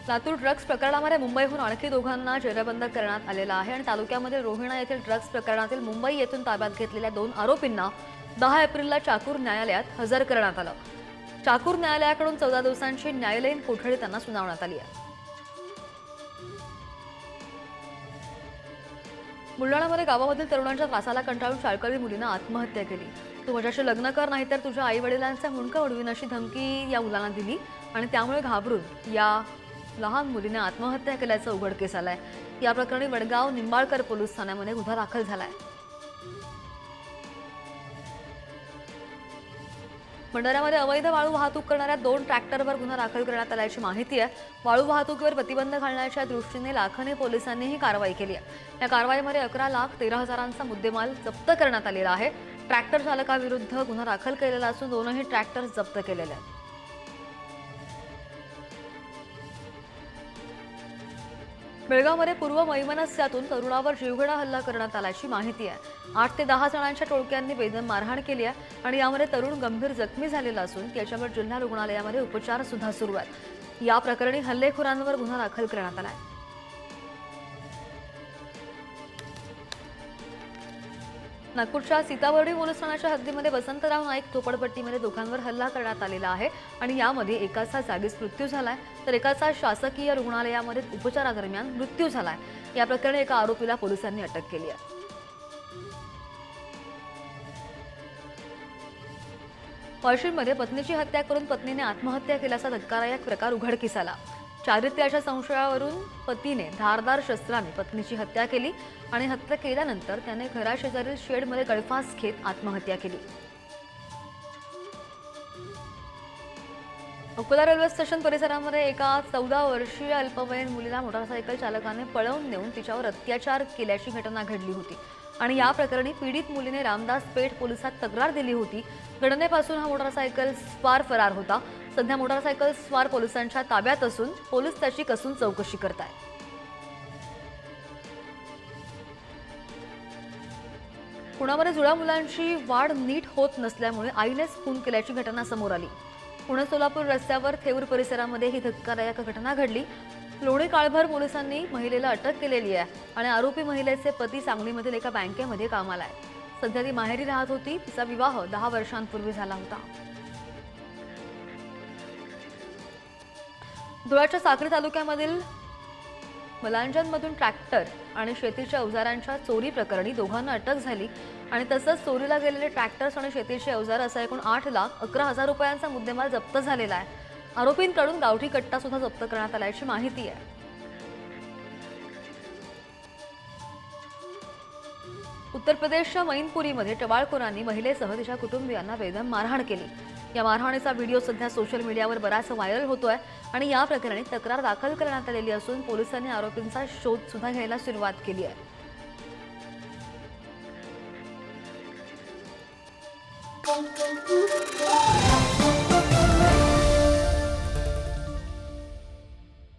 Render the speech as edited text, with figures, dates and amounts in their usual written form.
Latur drugs प्रकरणामध्ये मुंबईहून आणखी दोघांना जेरबंद करण्यात आलेला आहे आणि तालुक्यामध्ये रोहिणा येथील ड्रग्ज प्रकरणातील मुंबई येथून ताब्यात घेतलेल्या 2 आरोपींना 10 एप्रिलला चाकूर न्यायालयात हजर करण्यात आलं। चाकूर न्यायालयाकडून 14 दिवसांची न्यायालयीन कोठडी त्यांना सुनावण्यात आली आहे। बुलढाण्यामध्ये गावामधील तरुणांच्या त्रासाला कंटाळून शाळकरी मुलीनं आत्महत्या केली। तू माझ्याशी लग्न कर नाहीतर तुझ्या आई वडिलांचा मुंडकं उडवीन अशी धमकी या मुलांना दिली आणि त्यामुळे घाबरून या लहान मुलीने आत्महत्या केल्याचं उघडकीस आलंय। या प्रकरणी वडगाव निंबाळकर पोलीस ठाण्यामध्ये गुन्हा दाखल झालाय। भंडाऱ्यामध्ये अवैध वाळू वाहतूक करणाऱ्या 2 ट्रॅक्टरवर गुन्हा दाखल करण्यात आल्याची माहिती आहे। वाळू वाहतुकीवर प्रतिबंध घालण्याच्या दृष्टीने लाखाने पोलिसांनी ही कारवाई केली आहे। या कारवाईमध्ये 11,13,000चा मुद्देमाल जप्त करण्यात आलेला आहे। ट्रॅक्टर चालकाविरुद्ध गुन्हा दाखल केलेला असून 2ही ट्रॅक्टर जप्त केलेले आहेत। बेळगावमध्ये पूर्व वैमनस्यातून तरुणावर जीवघेणा हल्ला करण्यात आल्याची माहिती आहे। 8 ते 10 जणांच्या टोळक्यांनी बेदम मारहाण केली आहे आणि यामध्ये तरुण गंभीर जखमी झालेला असून त्याच्यावर जिल्हा रुग्णालयामध्ये उपचार सुद्धा सुरू आहेत। या प्रकरणी हल्लेखोरांवर गुन्हा दाखल करण्यात आला आहे। नागपूरच्या सीताबर्डी पोलीस ठाण्याच्या हद्दीमध्ये वसंतराव नाईक झोपडपट्टीमध्ये दोघांवर हल्ला करण्यात आलेला आहे आणि यामध्ये एकाचा जागीच मृत्यू झालाय तर एकाचा शासकीय रुग्णालयामध्ये उपचारादरम्यान मृत्यू झालाय। या प्रकरणी एका आरोपीला पोलिसांनी अटक केली आहे। वाशिममध्ये पत्नीची हत्या करून पत्नीने आत्महत्या केल्याचा धक्कादायक प्रकार उघडकीस आला। चारित्र्याच्या संशयावरून पतीने धारदार शस्त्राने पत्नीची हत्या केली आणि हत्या केल्यानंतर त्याने घराशेजारील शेडमध्ये गळफास घेत आत्महत्या केली। अकोला रेल्वे स्टेशन परिसरामध्ये एका 14 वर्षीय अल्पवयीन मुलीला मोटारसायकल चालकाने पळवून नेऊन तिच्यावर अत्याचार केल्याची घटना घडली होती आणि या प्रकरणी पीडित मुलीने रामदास पेठ पोलिसात तक्रार दिली होती। घटनेपासून हा मोटारसायकल स्वार फरार होता। सध्या मोटारसायकल स्वार पोलिसांच्या ताब्यात असून पोलीस त्याची कसून चौकशी करतायत। पुण्यामध्ये जुळ्या मुलांची वाढ नीट होत नसल्यामुळे आईनेच खून केल्याची घटना समोर आली। पुणे सोलापूर रस्त्यावर थेऊर परिसरामध्ये ही धक्कादायक घटना घडली। लोणी काळभर पोलिसांनी महिलेला अटक केलेली आहे आणि आरोपी महिलेचे पती सांगलीमधील एका बँकेमध्ये कामाला आहे। सध्या ती माहेरी राहत होती। तिचा विवाह 10 वर्षांपूर्वी झाला होता। धुळ्याच्या साक्री तालुक्यामधील मलांजनमधून ट्रॅक्टर आणि शेतीच्या अवजारांच्या चोरी प्रकरणी दोघांना अटक झाली आणि तसंच चोरीला गेलेले ट्रॅक्टर्स आणि शेतीचे अवजार असा एकूण 8,11,000 रुपयांचा मुद्देमाल जप्त झालेला आहे। आरोपींकडून गावठी कट्टा सुद्धा जप्त करण्यात आल्याची माहिती आहे। उत्तर प्रदेशच्या मैनपुरीमध्ये टवाळखोरांनी महिलेसह तिच्या कुटुंबियांना बेदम मारहाण केली। या मारहाणीचा व्हिडिओ सध्या सोशल मीडियावर बराच व्हायरल होतोय आणि या प्रकरणी तक्रार दाखल करण्यात आलेली असून पोलिसांनी आरोपींचा शोध सुद्धा घ्यायला सुरुवात केली आहे।